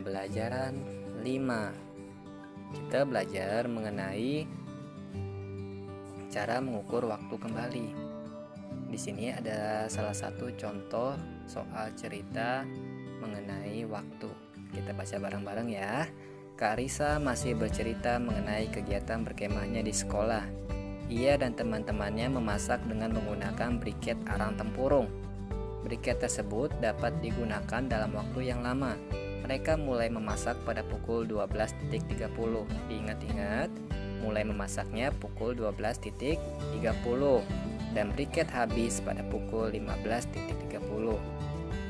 pembelajaran 5. Kita belajar mengenai cara mengukur waktu kembali. Di sini ada salah satu contoh soal cerita mengenai waktu. Kita baca bareng-bareng ya. Kak Risa masih bercerita mengenai kegiatan berkemahnya di sekolah. Ia dan teman-temannya memasak dengan menggunakan briket arang tempurung. Briket tersebut dapat digunakan dalam waktu yang lama. Mereka mulai memasak pada pukul 12.30. Diingat-ingat, mulai memasaknya pukul 12.30 dan briket habis pada pukul 15.30.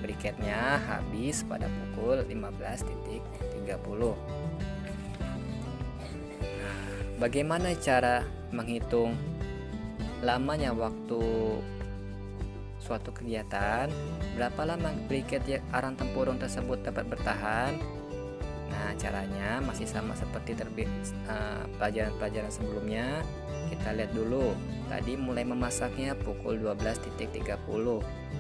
Briketnya habis pada pukul 15.30. Bagaimana cara menghitung lamanya waktu suatu kegiatan? Berapa lama briket arang tempurung tersebut dapat bertahan? Nah, caranya masih sama seperti pelajaran-pelajaran sebelumnya. Kita lihat dulu. Tadi mulai memasaknya pukul 12.30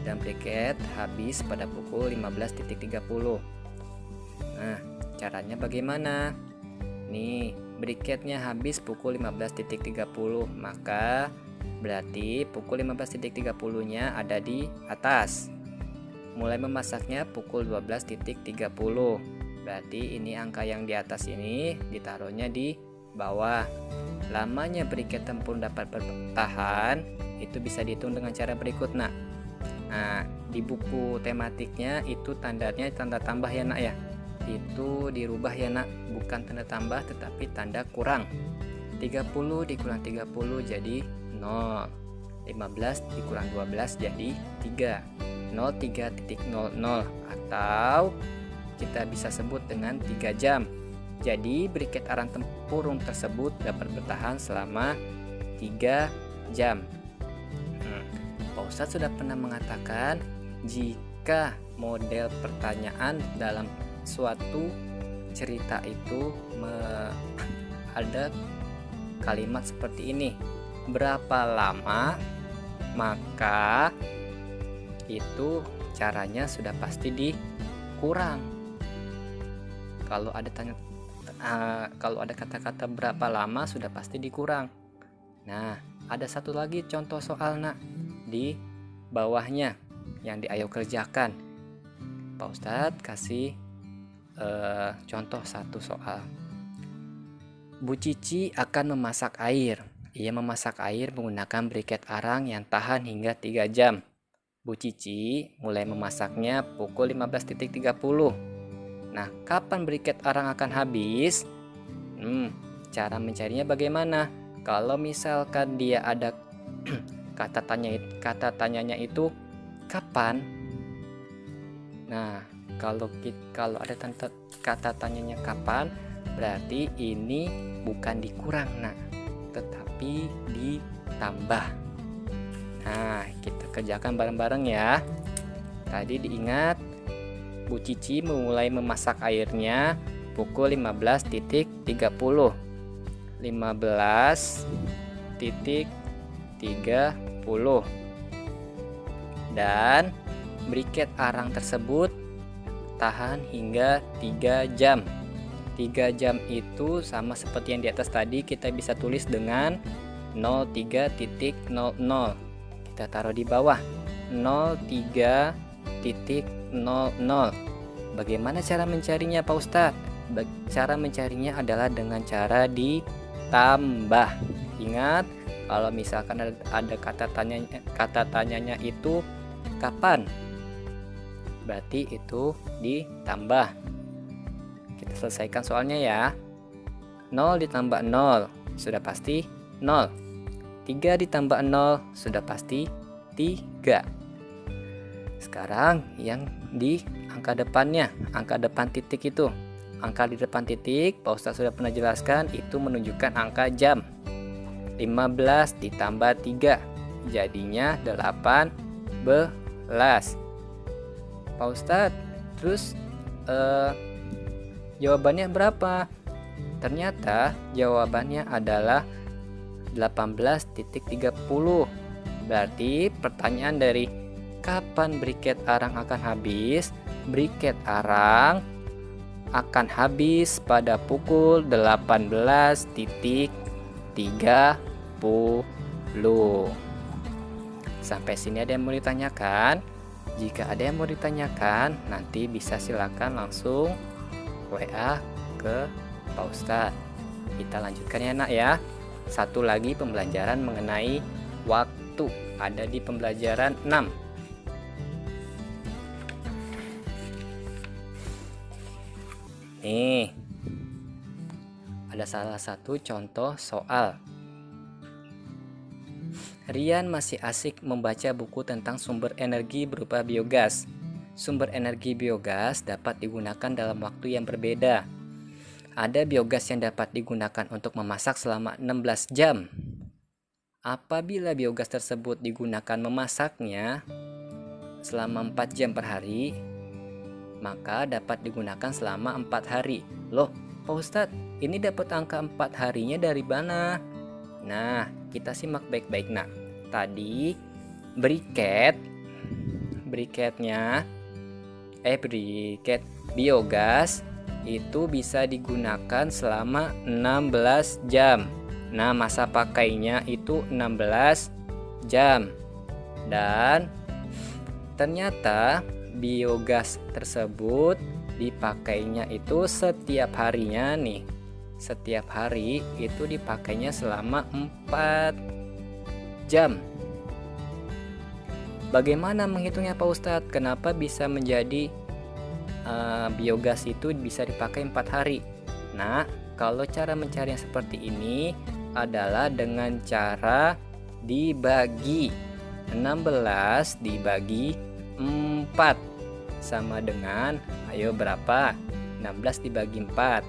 dan briket habis pada pukul 15.30. Nah, caranya bagaimana? Nih, briketnya habis pukul 15.30, maka berarti pukul 15.30-nya ada di atas. Mulai memasaknya pukul 12.30. Berarti ini angka yang di atas ini ditaruhnya di bawah. Lamanya briket tempurung dapat bertahan itu bisa dihitung dengan cara berikut, Nak. Nah, di buku tematiknya itu tandanya tanda tambah ya, Nak ya. Itu dirubah ya, Nak, bukan tanda tambah tetapi tanda kurang. 30 dikurang 30 jadi 0. 15 dikurang 12 jadi 3. 03.00 atau kita bisa sebut dengan 3 jam. Jadi briket arang tempurung tersebut dapat bertahan selama 3 jam. Pak Ustadz sudah pernah mengatakan jika model pertanyaan dalam suatu cerita itu ada kalimat seperti ini, berapa lama, maka itu caranya sudah pasti dikurang. Kalau ada kata-kata berapa lama sudah pasti dikurang. Nah, ada satu lagi contoh soal, Nak, di bawahnya yang di ayo kerjakan. Pak Ustadz kasih contoh satu soal. Bu Cici akan memasak air. Ia memasak air menggunakan briket arang yang tahan hingga 3 jam. Bu Cici mulai memasaknya pukul 15.30. Nah, kapan briket arang akan habis? Cara mencarinya bagaimana? Kalau misalkan dia ada kata tanyanya itu kapan? Nah, kalau ada kata tanyanya kapan, berarti ini bukan dikurang, Nah, tetapi ditambah. Nah, kita kerjakan bareng-bareng ya. Tadi diingat, Bu Cici mulai memasak airnya pukul 15.30. 15.30 dan briket arang tersebut tahan hingga 3 jam. 3 jam itu sama seperti yang di atas tadi, kita bisa tulis dengan 03.00. Kita taruh di bawah 03.00. Bagaimana cara mencarinya, Pak Ustadz? Cara mencarinya adalah dengan cara ditambah. Ingat, kalau misalkan ada kata tanyanya itu kapan, berarti itu ditambah. Kita selesaikan soalnya ya. 0 ditambah 0 sudah pasti 0. 3 ditambah 0 sudah pasti 3. Sekarang yang di angka depannya, angka depan titik itu. Angka di depan titik, Pak Ustadz sudah pernah jelaskan, itu menunjukkan angka jam. 15 ditambah 3 jadinya 18. Pak Ustadz, terus jawabannya berapa? Ternyata jawabannya adalah 18.30. Berarti pertanyaan dari kapan briket arang akan habis? Briket arang akan habis pada pukul 18.30. Sampai sini ada yang mau ditanyakan? Jika ada yang mau ditanyakan, nanti bisa silakan langsung WA ke Pak Ustadz. Kita lanjutkan ya nak ya. Satu lagi pembelajaran mengenai waktu ada di pembelajaran 6. Nih, ada salah satu contoh soal. Rian masih asik membaca buku tentang sumber energi berupa biogas. Sumber energi biogas dapat digunakan dalam waktu yang berbeda. Ada biogas yang dapat digunakan untuk memasak selama 16 jam. Apabila biogas tersebut digunakan memasaknya selama 4 jam per hari, maka dapat digunakan selama 4 hari. Loh, Pak Ustadz, ini dapat angka 4 harinya dari mana? Nah, kita simak baik-baik nak. Tadi briket biogas itu bisa digunakan selama 16 jam. Nah, masa pakainya itu 16 jam. Dan ternyata biogas tersebut dipakainya itu setiap harinya nih. Setiap hari itu dipakainya selama 4 jam. Bagaimana menghitungnya Pak Ustadz? Kenapa bisa menjadi biogas itu bisa dipakai 4 hari? Nah, kalau cara mencari yang seperti ini adalah dengan cara dibagi. 16 dibagi 4 sama dengan, ayo berapa? 16 dibagi 4.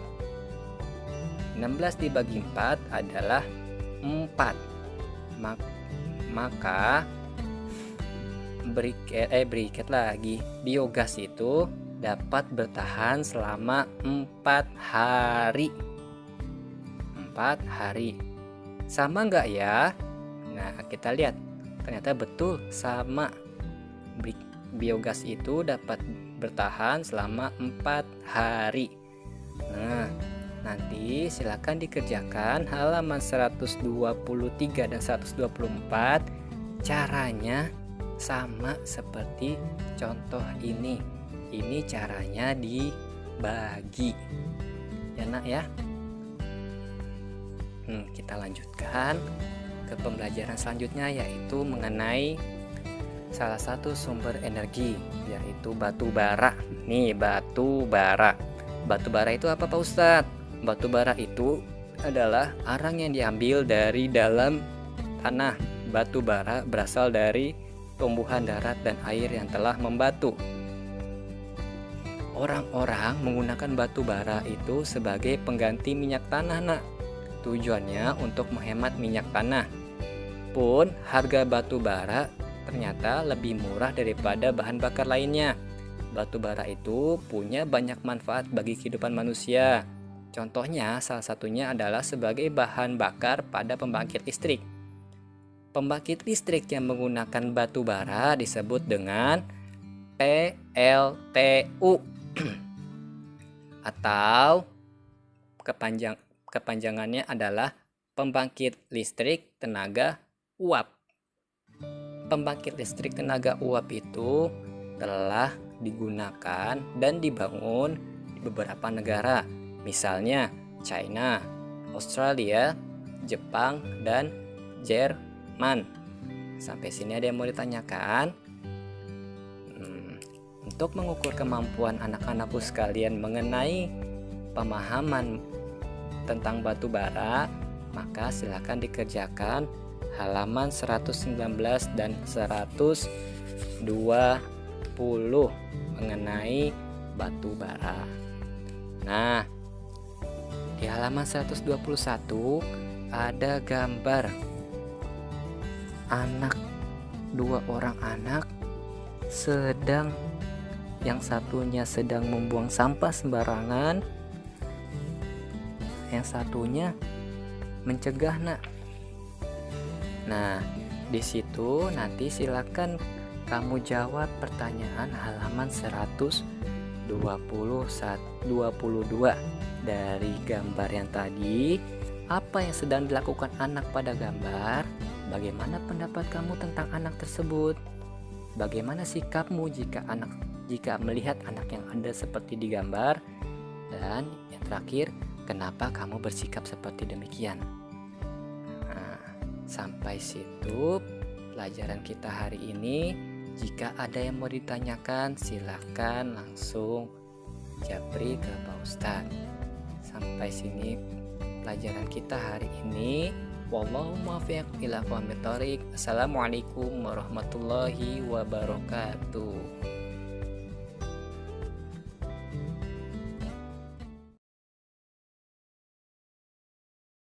16 dibagi 4 adalah 4. Maka biogas itu dapat bertahan selama 4 hari. 4 hari. Sama enggak ya? Nah, kita lihat. Ternyata betul sama. Biogas itu dapat bertahan selama 4 hari. Nah, nanti silakan dikerjakan halaman 123 dan 124. Caranya sama seperti contoh ini. Ini caranya dibagi. Ya nak ya. Kita lanjutkan ke pembelajaran selanjutnya, yaitu mengenai salah satu sumber energi, yaitu batu bara. Nih, batu bara. Batu bara itu apa Pak Ustadz? Batu bara itu adalah arang yang diambil dari dalam tanah. Batu bara berasal dari tumbuhan darat dan air yang telah membatu. Orang-orang menggunakan batu bara itu sebagai pengganti minyak tanah nak. Tujuannya untuk menghemat minyak tanah. Pun harga batu bara ternyata lebih murah daripada bahan bakar lainnya. Batu bara itu punya banyak manfaat bagi kehidupan manusia. Contohnya, salah satunya adalah sebagai bahan bakar pada pembangkit listrik. Pembangkit listrik yang menggunakan batu bara disebut dengan PLTU atau kepanjangannya adalah pembangkit listrik tenaga uap. Pembangkit listrik tenaga uap itu telah digunakan dan dibangun di beberapa negara, misalnya China, Australia, Jepang, dan Jerman. Sampai sini ada yang mau ditanyakan? Untuk mengukur kemampuan anak-anakku sekalian mengenai pemahaman tentang batu bara, maka silakan dikerjakan halaman 119 dan 120 mengenai batu bara. Nah, di halaman 121 ada gambar dua orang anak yang satunya sedang membuang sampah sembarangan, yang satunya mencegah nak. Nah, di situ nanti silakan kamu jawab pertanyaan halaman 121. 22 dari gambar yang tadi. Apa yang sedang dilakukan anak pada gambar? Bagaimana pendapat kamu tentang anak tersebut? Bagaimana sikapmu jika melihat anak yang ada seperti di gambar? Dan yang terakhir, kenapa kamu bersikap seperti demikian? Nah, sampai situ pelajaran kita hari ini. Jika ada yang mau ditanyakan, silakan langsung japri ke Pak Ustadz. Sampai sini pelajaran kita hari ini. Wallahu muwaffiq ila aqwamit thoriq. Assalamualaikum warahmatullahi wabarakatuh.